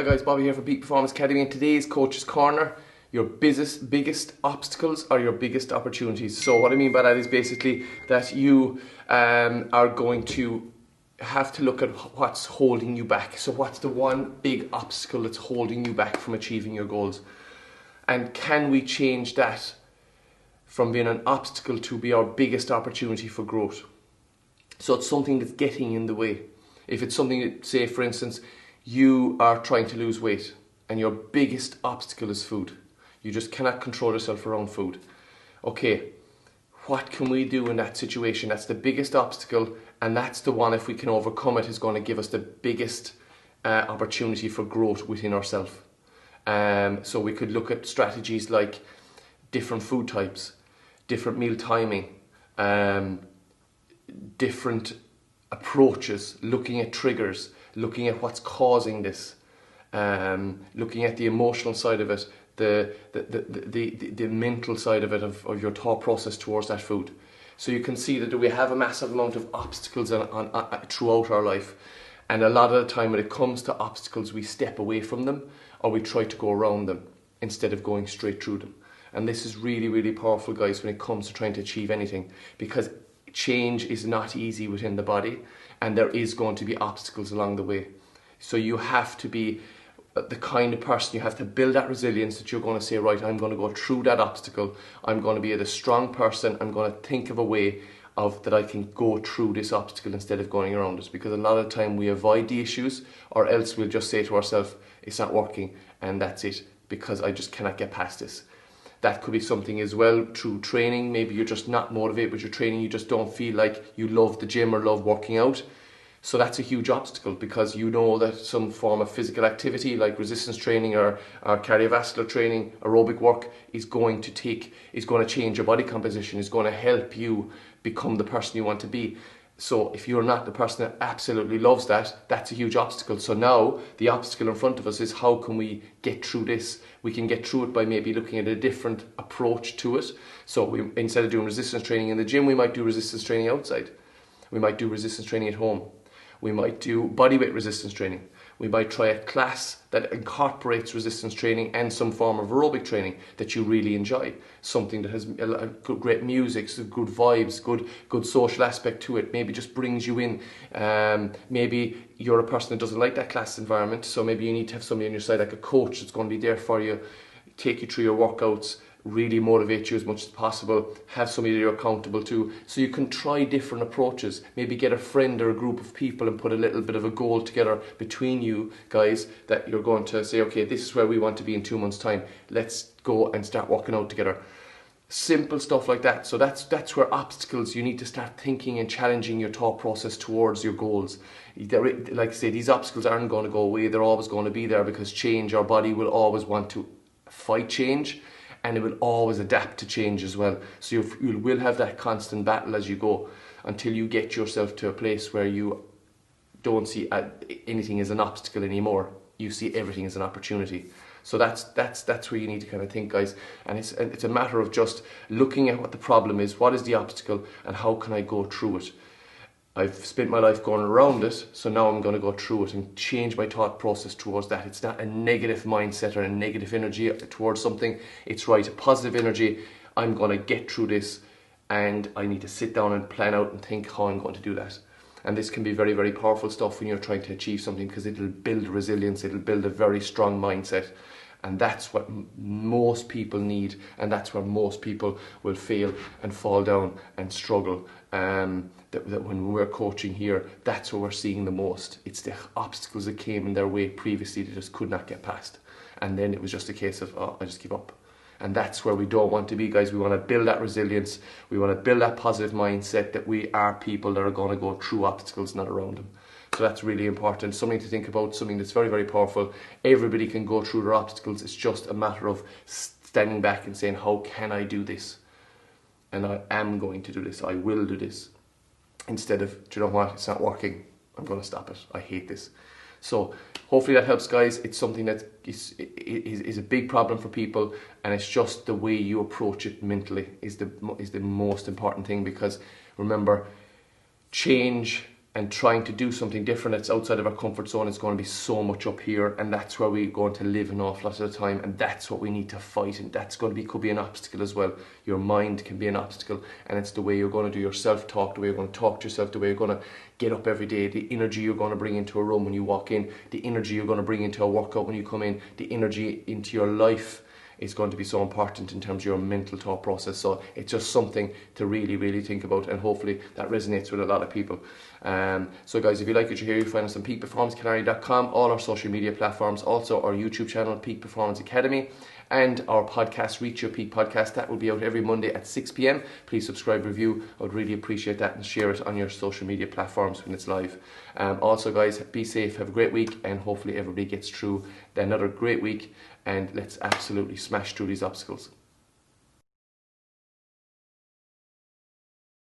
Hi guys, Bobby here from Peak Performance Academy, and today's Coach's Corner. Your biggest obstacles are your biggest opportunities. So what I mean by that is basically that you are going to have to look at what's holding you back. So what's the one big obstacle that's holding you back from achieving your goals? And can we change that from being an obstacle to be our biggest opportunity for growth? So it's something that's getting in the way. If it's something that, say for instance, you are trying to lose weight and your biggest obstacle is food. You just cannot control yourself around food. Okay, what can we do in that situation? That's the biggest obstacle, and that's the one, if we can overcome it, is going to give us the biggest opportunity for growth within ourselves. So we could look at strategies like different food types, different meal timing, different approaches, looking at triggers, looking at what's causing this, looking at the emotional side of it, the mental side of it, of your thought process towards that food. So you can see that we have a massive amount of obstacles throughout our life, and a lot of the time when it comes to obstacles, we step away from them or we try to go around them instead of going straight through them. And this is really, really powerful, guys, when it comes to trying to achieve anything, because change is not easy within the body, and there is going to be obstacles along the way. So you have to be the kind of person, you have to build that resilience that you're going to say, right, I'm going to go through that obstacle, I'm going to be a strong person, I'm going to think of a way of that I can go through this obstacle instead of going around it. Because a lot of the time we avoid the issues, or else we'll just say to ourselves, it's not working and that's it, because I just cannot get past this. That could be something as well through training. Maybe you're just not motivated with your training, you just don't feel like you love the gym or love working out. So that's a huge obstacle, because you know that some form of physical activity like resistance training or cardiovascular training, aerobic work, is going to change your body composition, is going to help you become the person you want to be. So if you're not the person that absolutely loves that, that's a huge obstacle. So now the obstacle in front of us is, how can we get through this? We can get through it by maybe looking at a different approach to it. So instead of doing resistance training in the gym, we might do resistance training outside. We might do resistance training at home. We might do bodyweight resistance training. We might try a class that incorporates resistance training and some form of aerobic training that you really enjoy. Something that has great music, good vibes, good social aspect to it. Maybe just brings you in. Maybe you're a person that doesn't like that class environment, so maybe you need to have somebody on your side, like a coach that's going to be there for you, take you through your workouts, really motivate you as much as possible, have somebody that you're accountable to. So you can try different approaches, maybe get a friend or a group of people and put a little bit of a goal together between you guys, that you're going to say, okay, this is where we want to be in 2 months' time, let's go and start working out together. Simple stuff like that. So that's where obstacles, you need to start thinking and challenging your thought process towards your goals. Like I say, these obstacles aren't going to go away, they're always going to be there, because change, our body will always want to fight change, and it will always adapt to change as well. So you will have that constant battle as you go, until you get yourself to a place where you don't see anything as an obstacle anymore. You see everything as an opportunity. So that's where you need to kind of think, guys. And it's a matter of just looking at what the problem is, what is the obstacle, and how can I go through it. I've spent my life going around it, so now I'm going to go through it and change my thought process towards that. It's not a negative mindset or a negative energy towards something. It's right, a positive energy. I'm going to get through this, and I need to sit down and plan out and think how I'm going to do that. And this can be very, very powerful stuff when you're trying to achieve something, because it'll build resilience, it'll build a very strong mindset. And that's what most people need, and that's where most people will fail and fall down and struggle. That when we're coaching here, that's where we're seeing the most. It's the obstacles that came in their way previously they just could not get past. And then it was just a case of, oh, I just give up. And that's where we don't want to be, guys. We want to build that resilience. We want to build that positive mindset that we are people that are going to go through obstacles, not around them. So that's really important, something to think about, something that's very, very powerful. Everybody can go through their obstacles. It's just a matter of standing back and saying, how can I do this? And I am going to do this. I will do this. Instead of, do you know what, it's not working, I'm going to stop it. I hate this. So hopefully that helps, guys. It's something that is a big problem for people, and it's just the way you approach it mentally is the most important thing. Because remember, change and trying to do something different that's outside of our comfort zone is going to be so much up here, and that's where we're going to live an awful lot of the time, and that's what we need to fight, and that's going to be, could be an obstacle as well. Your mind can be an obstacle, and it's the way you're going to do your self-talk, the way you're going to talk to yourself, the way you're going to get up every day, the energy you're going to bring into a room when you walk in, the energy you're going to bring into a workout when you come in, the energy into your life is going to be so important in terms of your mental thought process. So it's just something to really, really think about, and hopefully that resonates with a lot of people. So guys, if you like what you hear, you find us on peakperformancecanary.com, all our social media platforms, also our YouTube channel, Peak Performance Academy, and our podcast, Reach Your Peak Podcast. That will be out every Monday at 6 p.m. Please subscribe, review. I would really appreciate that, and share it on your social media platforms when it's live. Also guys, be safe, have a great week, and hopefully everybody gets through another great week, and let's absolutely smash through these obstacles.